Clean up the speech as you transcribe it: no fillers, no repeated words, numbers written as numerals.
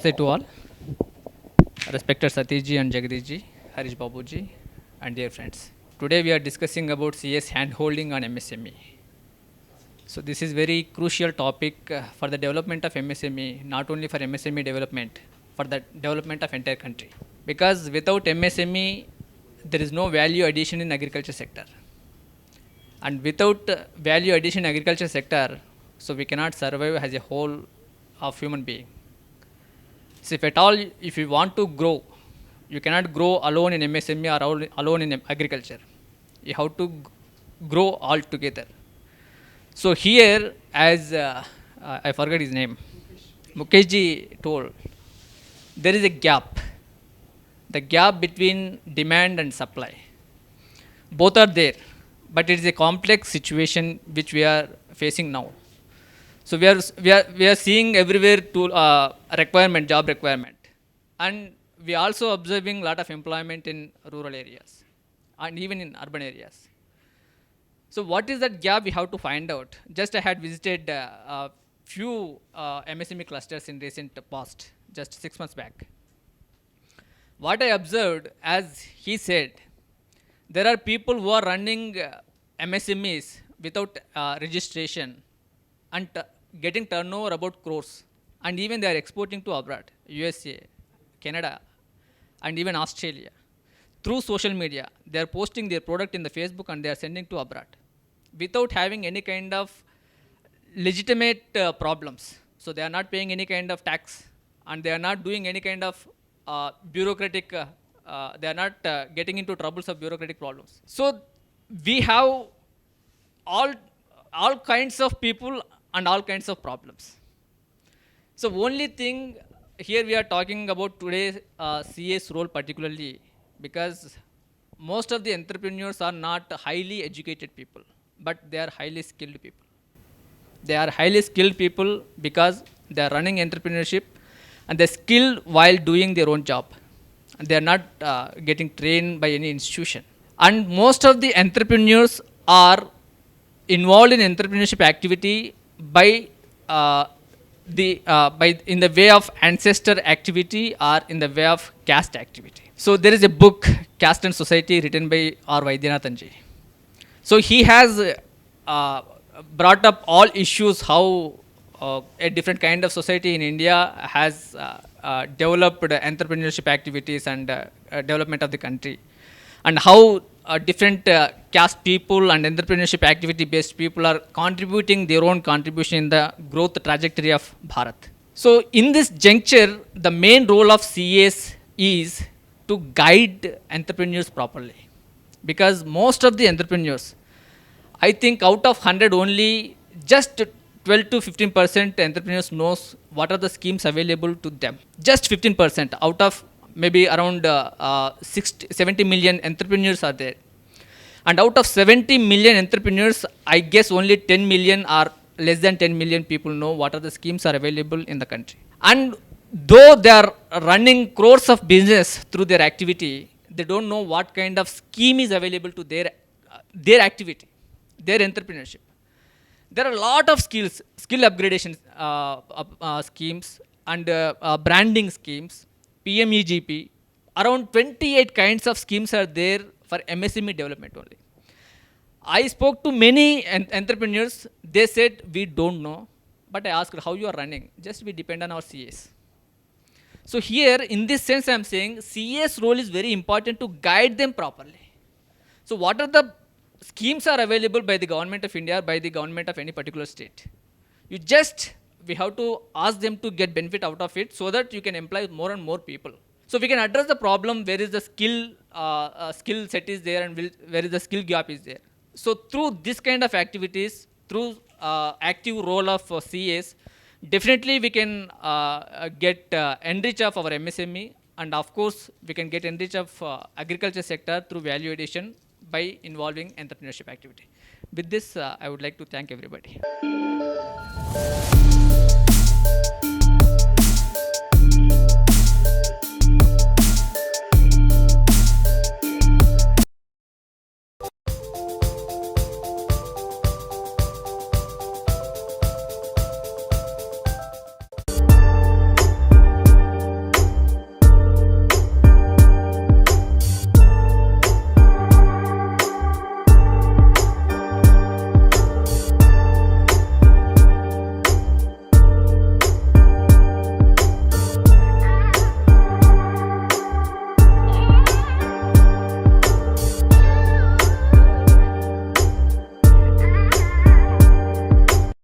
Namaste to all, respected Satish ji and Jagdish ji, Harish Babu ji, and dear friends. Today we are discussing about CS handholding on MSME. So this is very crucial topic for the development of MSME, not only for MSME development, for the development of entire country. Because without MSME, there is no value addition in agriculture sector. And without value addition in agriculture sector, so we cannot survive as a whole of human being. So if at all, if you want to grow, you cannot grow alone in MSME or alone in agriculture. You have to grow all together. So here, as I forget his name, Mukesh ji told, there is a gap. The gap between demand and supply. Both are there, but it is a complex situation which we are facing now. So we are seeing everywhere to requirement, job requirement, and we are also observing a lot of employment in rural areas and even in urban areas. So what is that gap we have to find out? Just I had visited a few MSME clusters in recent past, just 6 months back. What I observed, as he said, there are people who are running MSMEs without registration and getting turnover about crores, and even they are exporting to abroad, USA, Canada, and even Australia. Through social media, they are posting their product in the Facebook and they are sending to abroad without having any kind of legitimate problems. So they are not paying any kind of tax, and they are not doing any kind of bureaucratic, they are not getting into troubles of bureaucratic problems. So we have all kinds of people and all kinds of problems. So only thing here we are talking about today CS role particularly, because most of the entrepreneurs are not highly educated people, but they are highly skilled people. They are highly skilled people because they are running entrepreneurship and they're skilled while doing their own job. And they are not getting trained by any institution. And most of the entrepreneurs are involved in entrepreneurship activity by in the way of ancestor activity or in the way of caste activity. So there is a book, Caste and Society, written by R. Vaidyanathan ji. So he has brought up all issues how a different kind of society in India has developed entrepreneurship activities and development of the country, and how different caste people and entrepreneurship activity based people are contributing their own contribution in the growth trajectory of Bharat. So in this juncture, the main role of CAs is to guide entrepreneurs properly, because most of the entrepreneurs, I think out of 100 only just 12 to 15% entrepreneurs knows what are the schemes available to them. Just 15% out of maybe around 70 million entrepreneurs are there. And out of 70 million entrepreneurs, I guess only 10 million or less than 10 million people know what are the schemes are available in the country. And though they are running crores of business through their activity, they don't know what kind of scheme is available to their activity, their entrepreneurship. There are a lot of skill upgradation schemes and branding schemes, PMEGP. Around 28 kinds of schemes are there for MSME development only. I spoke to many entrepreneurs. They said, we don't know. But I asked how you are running. Just we depend on our CAs. So here, in this sense, I am saying CA's role is very important to guide them properly. So what are the schemes are available by the government of India, by the government of any particular state? We have to ask them to get benefit out of it so that you can employ more and more people. So we can address the problem where is the skill set is there and where is the skill gap is there. So through this kind of activities, through active role of CAs, definitely we can get enrich of our MSME, and of course we can get enrich of agriculture sector through value addition by involving entrepreneurship activity. With this, I would like to thank everybody.